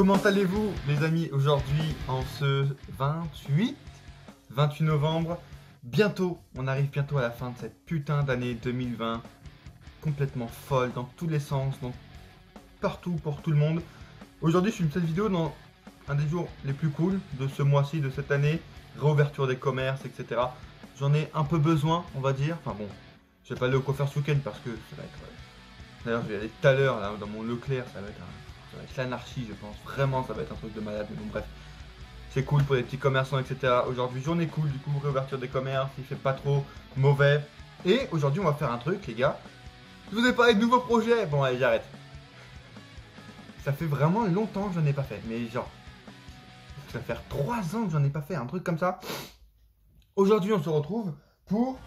Comment allez-vous les amis aujourd'hui en ce 28 novembre? Bientôt, on arrive bientôt à la fin de cette putain d'année 2020. Complètement folle dans tous les sens, partout pour tout le monde. Aujourd'hui je filme cette vidéo dans un des jours les plus cool de ce mois-ci, de cette année. Réouverture des commerces, etc. J'en ai un peu besoin, on va dire. Enfin bon, je vais pas aller au coiffeur ce week-end parce que ça va être... D'ailleurs je vais aller tout à l'heure là dans mon Leclerc, ça va être l'anarchie je pense. Vraiment ça va être un truc de malade, mais bon bref. C'est cool pour les petits commerçants, etc. Aujourd'hui journée cool, du coup réouverture des commerces, il fait pas trop mauvais. Et aujourd'hui on va faire un truc les gars. Je vous ai parlé de nouveaux projets. Bon allez j'arrête. Ça fait vraiment longtemps que j'en ai pas fait, mais genre... Ça va faire 3 ans que j'en ai pas fait, un truc comme ça. Aujourd'hui on se retrouve pour...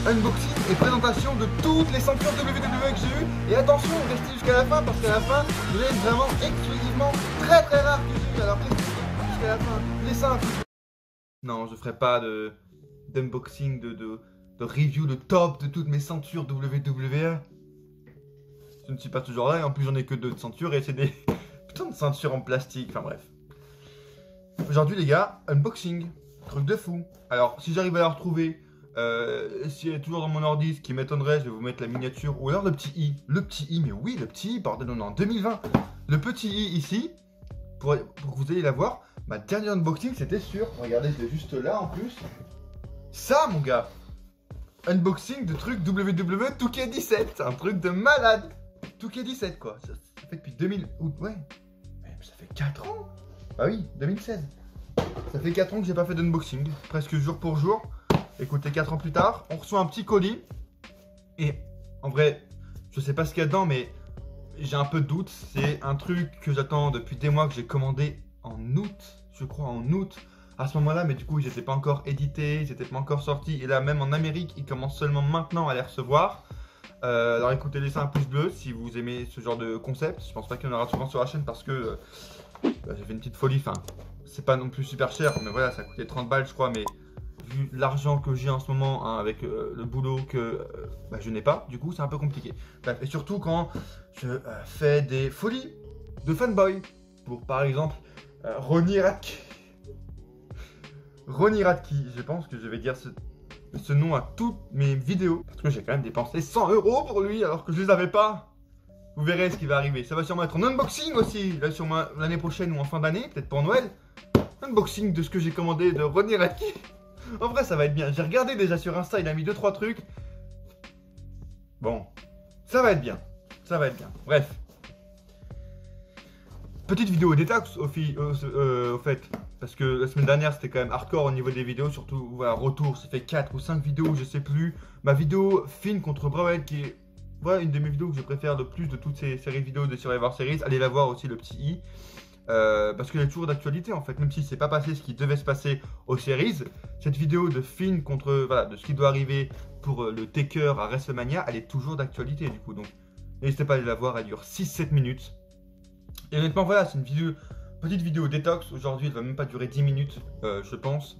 unboxing et présentation de toutes les ceintures WWE que j'ai eues. Et attention, restez jusqu'à la fin parce qu'à la fin, vous avez vraiment exclusivement très rare que j'ai eu. Alors restez jusqu'à la fin, les ceintures. Non, je ferai pas d'unboxing, de review, de top de toutes mes ceintures WWE. Je ne suis pas toujours là et en plus j'en ai que 2 de ceintures et c'est des putain de ceintures en plastique, enfin bref. Aujourd'hui les gars, unboxing, truc de fou. Alors si j'arrive à la retrouver... si elle est toujours dans mon ordi, ce qui m'étonnerait, je vais vous mettre la miniature. Ou alors le petit i. Le petit i, mais oui, le petit i, bordel, on est en 2020. Le petit i ici, pour que vous ayez la voir, ma dernière unboxing c'était sur... Regardez, je l'ai juste là en plus. Ça, mon gars. Unboxing de trucs WWE 2K17. Un truc de malade. 2K17, quoi. Ça fait depuis 2000... Ouais. Mais ça fait 4 ans. Bah oui, 2016. Ça fait 4 ans que j'ai pas fait d'unboxing. Presque jour pour jour. Écoutez, 4 ans plus tard, on reçoit un petit colis. Et en vrai, je sais pas ce qu'il y a dedans, mais j'ai un peu de doute. C'est un truc que j'attends depuis des mois, que j'ai commandé en août, je crois en août. À ce moment-là, mais du coup, ils n'étaient pas encore édités, ils n'étaient pas encore sortis. Et là, même en Amérique, ils commencent seulement maintenant à les recevoir. Alors écoutez, laissez un pouce bleu si vous aimez ce genre de concept. Je pense pas qu'il y en aura souvent sur la chaîne parce que j'ai fait une petite folie. Enfin, c'est pas non plus super cher, mais voilà, ça a coûté 30 balles, je crois, mais... Vu l'argent que j'ai en ce moment hein, avec le boulot que je n'ai pas, du coup c'est un peu compliqué. Bref, et surtout quand je fais des folies de fanboy. Pour par exemple Ronnie Radke. Ronnie Radke, je pense que je vais dire ce nom à toutes mes vidéos. Parce que j'ai quand même dépensé 100 € pour lui alors que je les avais pas. Vous verrez ce qui va arriver. Ça va sûrement être un unboxing aussi, là sûrement l'année prochaine ou en fin d'année, peut-être pour Noël. Unboxing de ce que j'ai commandé de Ronnie Radke. En vrai ça va être bien, j'ai regardé déjà sur Insta, il a mis 2-3 trucs. Bon, ça va être bien, ça va être bien, bref. Petite vidéo détox au fait, parce que la semaine dernière c'était quand même hardcore au niveau des vidéos, surtout voilà, retour, ça fait 4 ou 5 vidéos, je sais plus. Ma vidéo Finn contre Browell qui est voilà, une de mes vidéos que je préfère le plus de toutes ces séries vidéo de Survivor Series, allez la voir aussi le petit i. Parce qu'elle est toujours d'actualité en fait, même si c'est pas passé ce qui devait se passer aux séries, cette vidéo de Finn contre, voilà, de ce qui doit arriver pour le Taker à WrestleMania, elle est toujours d'actualité du coup, donc n'hésitez pas à aller la voir, elle dure 6-7 minutes. Et honnêtement voilà, c'est une petite vidéo détox, aujourd'hui elle va même pas durer 10 minutes, je pense.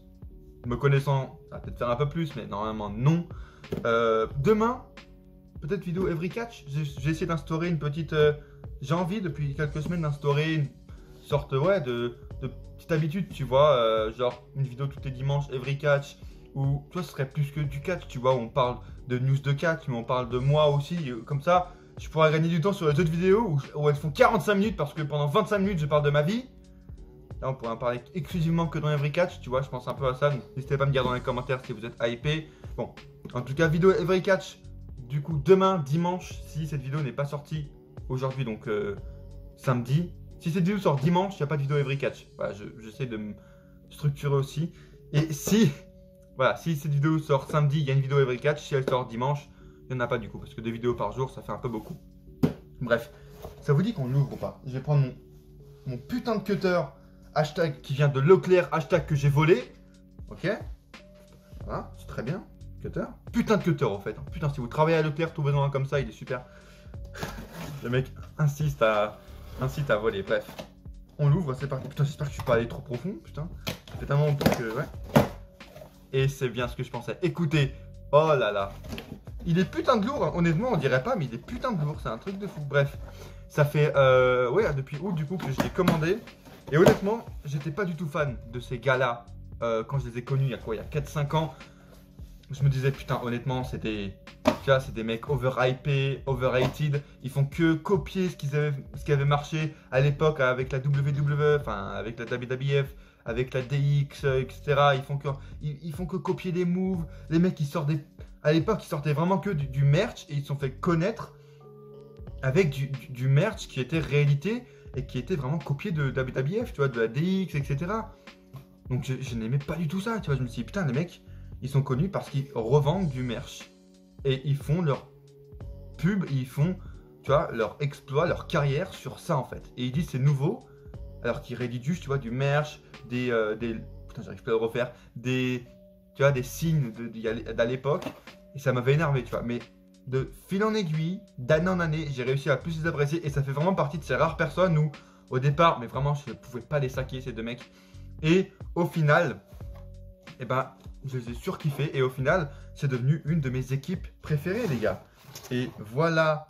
Me connaissant, ça va peut-être faire un peu plus, mais normalement non. Demain, peut-être vidéo Every Catch, j'ai essayé d'instaurer une petite... j'ai envie depuis quelques semaines d'instaurer une sorte ouais, de petite habitude, tu vois, genre une vidéo tous les dimanches, Every Catch, où toi ce serait plus que du catch, tu vois, où on parle de news de catch, mais on parle de moi aussi, comme ça, je pourrais gagner du temps sur les autres vidéos où elles font 45 minutes, parce que pendant 25 minutes je parle de ma vie. Là on pourrait en parler exclusivement que dans Every Catch, tu vois, je pense un peu à ça, donc n'hésitez pas à me dire dans les commentaires si vous êtes hypé. Bon, en tout cas, vidéo Every Catch, du coup demain, dimanche, si cette vidéo n'est pas sortie aujourd'hui, donc samedi. Si cette vidéo sort dimanche, il n'y a pas de vidéo Every Catch. Voilà, j'essaie de me structurer aussi. Et si, voilà, si cette vidéo sort samedi, il y a une vidéo Every Catch. Si elle sort dimanche, il n'y en a pas du coup. Parce que 2 vidéos par jour, ça fait un peu beaucoup. Bref, ça vous dit qu'on l'ouvre ou pas? Je vais prendre mon putain de cutter, hashtag qui vient de Leclerc, hashtag que j'ai volé. Ok? Voilà, c'est très bien. Cutter. Putain de cutter en fait. Putain, si vous travaillez à Leclerc, tout besoin comme ça, il est super. Le mec insiste à voler, bref. On l'ouvre, c'est parti. Putain, j'espère que je suis pas allé trop profond, putain. Ça fait tellement longtemps que, ouais. Et c'est bien ce que je pensais. Écoutez, oh là là. il est putain de lourd, hein. Honnêtement, on dirait pas, mais il est putain de lourd. C'est un truc de fou. Bref, ça fait ouais, depuis août du coup que je l'ai commandé. Et honnêtement, j'étais pas du tout fan de ces gars-là quand je les ai connus il y a quoi, il y a 4-5 ans. Je me disais, putain, honnêtement, c'était. Tu vois, c'est des mecs overhypés, overrated. Ils font que copier ce qui avait marché à l'époque avec la WWE, enfin, avec la WWF, avec la DX, etc. Ils font que copier des moves. Les mecs, ils sortent des. À l'époque, ils sortaient vraiment que du merch et ils se sont fait connaître avec du merch qui était réalité et qui était vraiment copié de WWF, tu vois, de la DX, etc. Donc, je n'aimais pas du tout ça, tu vois. Je me suis dit, putain, les mecs. Ils sont connus parce qu'ils revendent du merch. Et ils font leur pub, ils font, tu vois, leur exploit, leur carrière sur ça en fait. Et ils disent c'est nouveau, alors qu'ils rédigent juste, tu vois, du merch, putain, j'arrive pas à le refaire, tu vois, des signes d'à l'époque. Et ça m'avait énervé, tu vois. Mais de fil en aiguille, d'année en année, j'ai réussi à plus les apprécier. Et ça fait vraiment partie de ces rares personnes où, au départ, mais vraiment, je ne pouvais pas les saquer, ces deux mecs. Et au final, eh ben, je les ai surkiffés et au final, c'est devenu une de mes équipes préférées, les gars. Et voilà,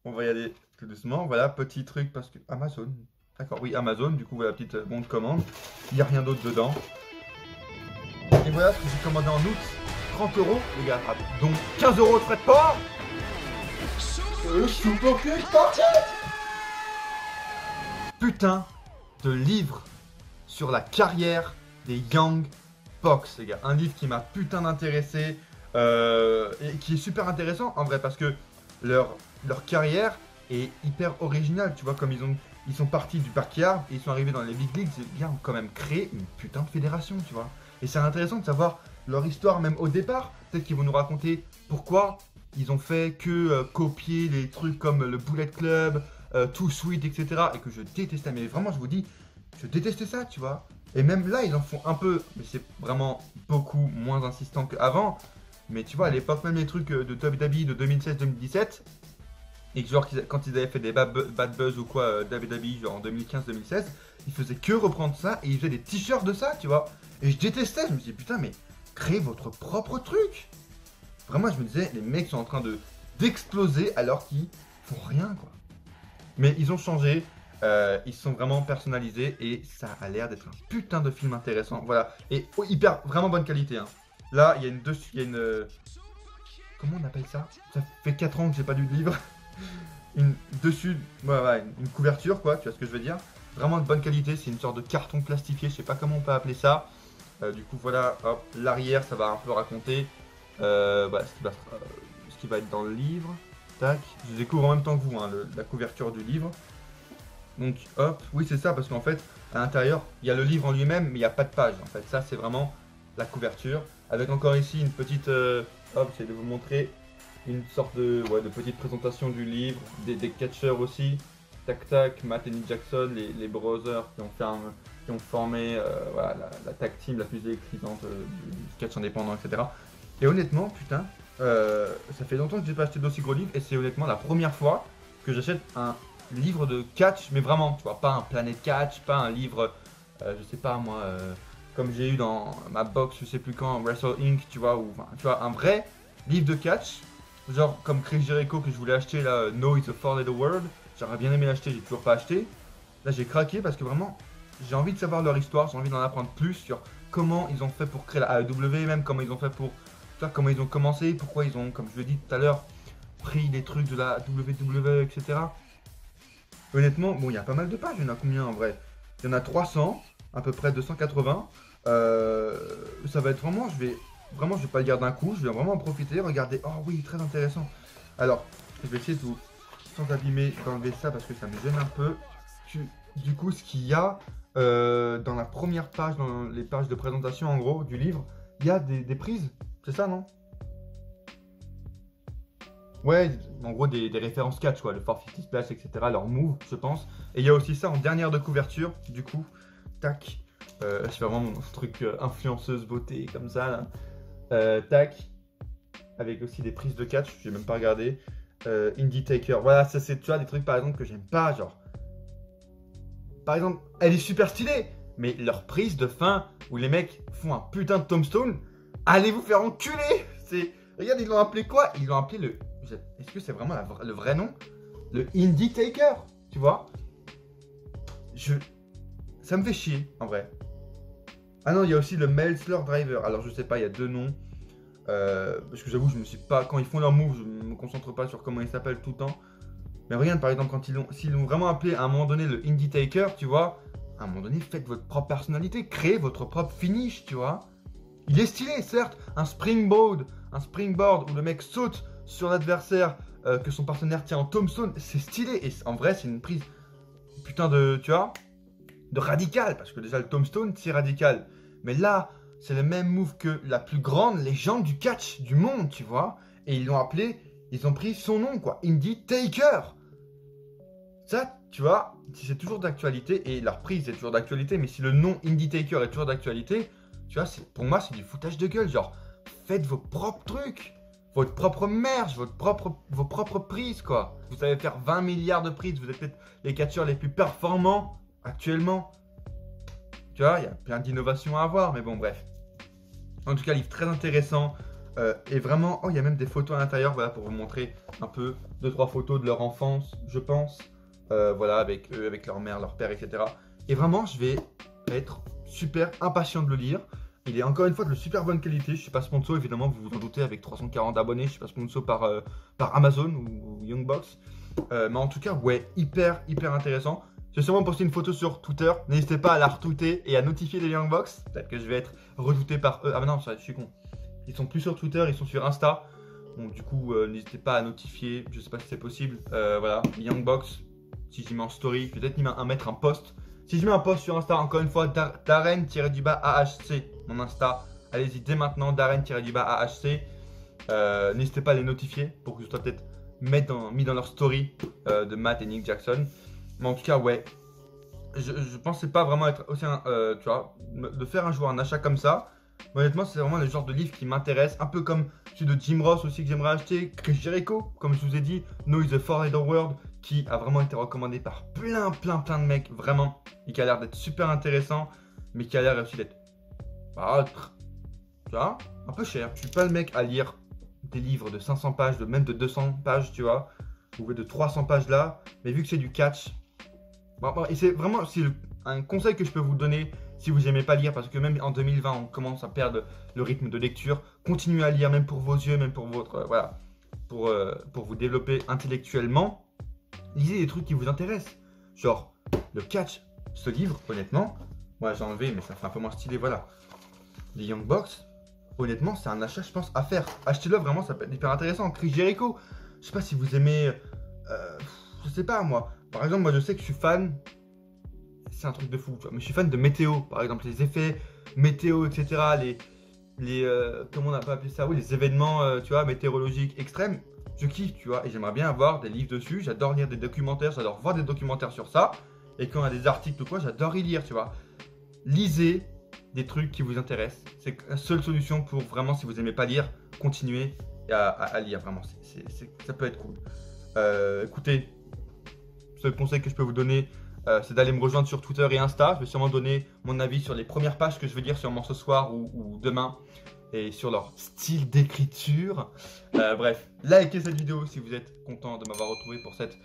on va y aller tout doucement. Voilà, petit truc parce que Amazon. D'accord, oui, Amazon, du coup, voilà, petite bon de commande. Il n'y a rien d'autre dedans. Et voilà ce que j'ai commandé en août. 30 €, les gars, donc 15 € de frais de port. Putain de livre sur la carrière des Young Bucks, les gars. Un livre qui m'a putain d'intéressé et qui est super intéressant en vrai parce que leur carrière est hyper originale. Tu vois, comme ils sont partis du backyard et ils sont arrivés dans les big leagues, ils ont quand même créé une putain de fédération, tu vois. Et c'est intéressant de savoir leur histoire même au départ. Peut-être qu'ils vont nous raconter pourquoi ils ont fait que copier des trucs comme le Bullet Club, Too Sweet, etc. Et que je détestais. Mais vraiment, je vous dis, je détestais ça, tu vois. Et même là, ils en font un peu, mais c'est vraiment beaucoup moins insistant qu'avant. Mais tu vois, à l'époque, même les trucs de WWE de 2016-2017, et que genre quand ils avaient fait des bad buzz ou quoi, WWE genre en 2015-2016, ils faisaient que reprendre ça et ils faisaient des t-shirts de ça, tu vois. Et je détestais, je me disais, putain, mais créez votre propre truc. Vraiment, je me disais, les mecs sont en train d'exploser alors qu'ils font rien, quoi. Mais ils ont changé. Ils sont vraiment personnalisés et ça a l'air d'être un putain de film intéressant. Voilà. Et hyper, vraiment bonne qualité. Hein. Là, il y a une. Comment on appelle ça? Ça fait 4 ans que j'ai pas lu de livre. Voilà, une couverture, quoi. Tu vois ce que je veux dire? Vraiment de bonne qualité. C'est une sorte de carton plastifié. Je sais pas comment on peut appeler ça. Du coup, voilà. Hop, l'arrière, ça va un peu raconter voilà, ce qui va être dans le livre. Tac. Je découvre en même temps que vous, hein, la couverture du livre. Donc hop, oui c'est ça parce qu'en fait à l'intérieur il y a le livre en lui-même mais il n'y a pas de page en fait. Ça c'est vraiment la couverture avec encore ici une petite hop, j'essaie de vous montrer une sorte de petite présentation du livre, des catcheurs aussi. Tac tac, Matt et Nick Jackson, les brothers qui ont formé voilà, la tag team la plus électrisante du catch indépendant, etc. Et honnêtement putain ça fait longtemps que j'ai pas acheté d'aussi gros livre et c'est honnêtement la première fois que j'achète un livre de catch, mais vraiment, tu vois, pas un Planet Catch, pas un livre, je sais pas moi, comme j'ai eu dans ma box, je sais plus quand, Wrestle Inc, tu vois, ou tu vois, un vrai livre de catch, genre comme Chris Jericho que je voulais acheter là, No It's a Four Letter Word, j'aurais bien aimé l'acheter, j'ai toujours pas acheté. Là j'ai craqué parce que vraiment, j'ai envie de savoir leur histoire, j'ai envie d'en apprendre plus sur comment ils ont fait pour créer la AEW, même comment ils ont fait pour, tu vois, comment ils ont commencé, pourquoi ils ont, comme je l'ai dit tout à l'heure, pris les trucs de la WWE, etc. Honnêtement, bon, il y a pas mal de pages, il y en a combien en vrai? Il y en a 300, à peu près 280. Ça va être vraiment, je vais pas le lire d'un coup, je vais vraiment en profiter, regarder. Oh oui, très intéressant. Alors, je vais essayer de vous, sans abîmer, d'enlever ça parce que ça me gêne un peu. Du coup, ce qu'il y a dans la première page, dans les pages de présentation en gros du livre, il y a des prises, c'est ça non? Ouais, en gros des références catch quoi, le 450 Splash, etc. Leur move, je pense. Et il y a aussi ça en dernière de couverture, du coup, tac. Je fais vraiment mon truc influenceuse beauté comme ça là. Tac. Avec aussi des prises de catch, j'ai même pas regardé. Indie Taker, voilà, ça c'est tu vois des trucs par exemple que j'aime pas, genre. Par exemple, elle est super stylée, mais leur prise de fin où les mecs font un putain de tombstone, allez vous faire enculer! C'est Regarde, ils l'ont appelé quoi? Ils l'ont appelé le... Est-ce que c'est vraiment le vrai nom? Le Indie Taker, tu vois? Ça me fait chier, en vrai. Ah non, il y a aussi le Meltzler Driver. Alors, je sais pas, il y a deux noms. Parce que j'avoue, je me suis pas... Quand ils font leur move, je me concentre pas sur comment ils s'appellent tout le temps. Mais regarde, par exemple, s'ils l'ont vraiment appelé à un moment donné le Indie Taker, tu vois, à un moment donné, faites votre propre personnalité, créez votre propre finish, tu vois. Il est stylé, certes, un springboard où le mec saute sur l'adversaire que son partenaire tient en tombstone, c'est stylé. Et en vrai, c'est une prise, putain de, tu vois, de radical, parce que déjà le tombstone, c'est radical. Mais là, c'est le même move que la plus grande légende du catch du monde, tu vois. Et ils l'ont appelé, ils ont pris son nom, quoi, Indie Taker. Ça, tu vois, si c'est toujours d'actualité, et leur prise est toujours d'actualité, mais si le nom Indie Taker est toujours d'actualité, tu vois, pour moi, c'est du foutage de gueule. Genre, faites vos propres trucs, votre propre merge, vos propres prises, quoi. Vous savez faire 20 milliards de prises, vous êtes peut-être les catcheurs les plus performants actuellement. Tu vois, il y a plein d'innovations à avoir, mais bon, bref. En tout cas, livre très intéressant. Et vraiment, oh, il y a même des photos à l'intérieur, voilà, pour vous montrer un peu 2-3 photos de leur enfance, je pense. Voilà, avec eux, avec leur mère, leur père, etc. Et vraiment, je vais être super impatient de le lire. Il est encore une fois de super bonne qualité. Je ne suis pas sponsor, évidemment, vous vous en doutez, avec 340 abonnés. Je ne suis pas sponsor par Amazon ou Youngbox. Mais en tout cas, ouais, hyper intéressant. Je vais sûrement poster une photo sur Twitter. N'hésitez pas à la retweeter et à notifier les Youngbox. Peut-être que je vais être retweeté par eux. Ah, bah non, je suis con. Ils sont plus sur Twitter, ils sont sur Insta. Donc, du coup, n'hésitez pas à notifier. Je ne sais pas si c'est possible. Voilà, Youngbox. Si je mets en story, peut-être mettre un post. Si je mets un post sur Insta, encore une fois, Darren-AHC, mon Insta. Allez-y dès maintenant, Darren-AHC. N'hésitez pas à les notifier pour que je sois peut-être mis dans leur story de Matt et Nick Jackson. Mais en tout cas, ouais, je pensais pas vraiment être aussi, tu vois, de faire un jour un achat comme ça. Mais honnêtement, c'est vraiment le genre de livre qui m'intéresse. Un peu comme celui de Jim Ross aussi que j'aimerais acheter. Chris Jericho, comme je vous ai dit. Know is the Four-Letter Word, qui a vraiment été recommandé par plein de mecs, vraiment. Et qui a l'air d'être super intéressant, mais qui a l'air aussi d'être, tu vois, un peu cher. Je suis pas le mec à lire des livres de 500 pages, même de 200 pages, tu vois, ou de 300 pages là. Mais vu que c'est du catch, et c'est vraiment un conseil que je peux vous donner si vous n'aimez pas lire, parce que même en 2020, on commence à perdre le rythme de lecture. Continuez à lire, même pour vos yeux, même pour votre, voilà, pour vous développer intellectuellement. Lisez des trucs qui vous intéressent, genre le catch. Ce livre, honnêtement, moi j'ai enlevé, mais ça fait un peu moins stylé, voilà. Les Young Box, honnêtement, c'est un achat, je pense, à faire. Achetez-le, vraiment, ça peut être hyper intéressant. Chris Jericho, je sais pas si vous aimez, je sais pas moi. Par exemple, moi je sais que je suis fan, c'est un truc de fou, tu vois, mais je suis fan de météo, par exemple, les effets météo, etc. Comment on a pas appelé ça, oui, les événements, tu vois, météorologiques extrêmes. Je kiffe, tu vois, et j'aimerais bien avoir des livres dessus. J'adore lire des documentaires, j'adore voir des documentaires sur ça. Et quand il y a des articles ou quoi, j'adore y lire, tu vois. Lisez des trucs qui vous intéressent. C'est la seule solution pour vraiment, si vous n'aimez pas lire, continuer à lire, vraiment. Ça peut être cool. Écoutez, le conseil que je peux vous donner, c'est d'aller me rejoindre sur Twitter et Insta. Je vais sûrement donner mon avis sur les premières pages que je vais lire sûrement ce soir ou demain. Et sur leur style d'écriture. Bref, likez cette vidéo si vous êtes content de m'avoir retrouvé pour cette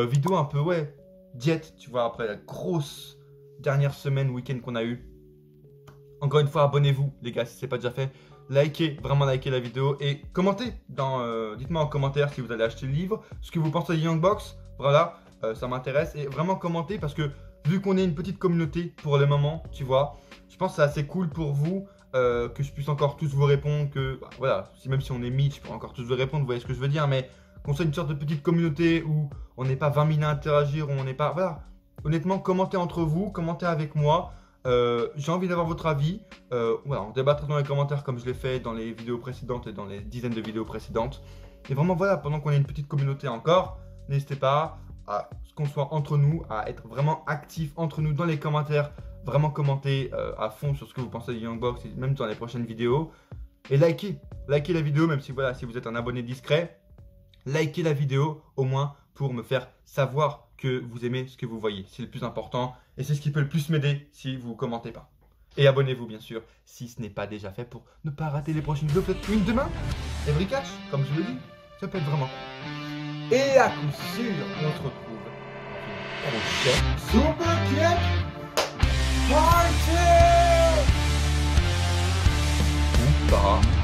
vidéo un peu, ouais, diète, tu vois, après la grosse dernière semaine, week-end qu'on a eu. Encore une fois, abonnez-vous, les gars, si ce n'est pas déjà fait. Vraiment likez la vidéo et commentez. Dites-moi en commentaire si vous allez acheter le livre, ce que vous pensez de Young Box. Voilà, ça m'intéresse. Et vraiment commentez parce que vu qu'on est une petite communauté pour le moment, tu vois, je pense que c'est assez cool pour vous. Que je puisse encore tous vous répondre, voilà, même si on est 1000, je pourrais encore tous vous répondre, vous voyez ce que je veux dire, mais qu'on soit une sorte de petite communauté où on n'est pas 20 000 à interagir, où on n'est pas, voilà, honnêtement, commentez entre vous, commentez avec moi, j'ai envie d'avoir votre avis, voilà, on débattra dans les commentaires comme je l'ai fait dans les vidéos précédentes et dans les dizaines de vidéos précédentes, et vraiment, voilà, pendant qu'on est une petite communauté encore, n'hésitez pas à ce qu'on soit entre nous, à être vraiment actifs entre nous dans les commentaires, vraiment commenter à fond sur ce que vous pensez de Young Box, et même dans les prochaines vidéos. Et likez la vidéo, même si, voilà, si vous êtes un abonné discret. Likez la vidéo au moins pour me faire savoir que vous aimez ce que vous voyez. C'est le plus important et c'est ce qui peut le plus m'aider si vous ne commentez pas. Et abonnez-vous bien sûr si ce n'est pas déjà fait pour ne pas rater les prochaines vidéos, peut-être une demain. Every catch, comme je le dis, ça peut être vraiment cool. Et à coup sûr, on se retrouve dans une prochaine Super Kick Party ou pas.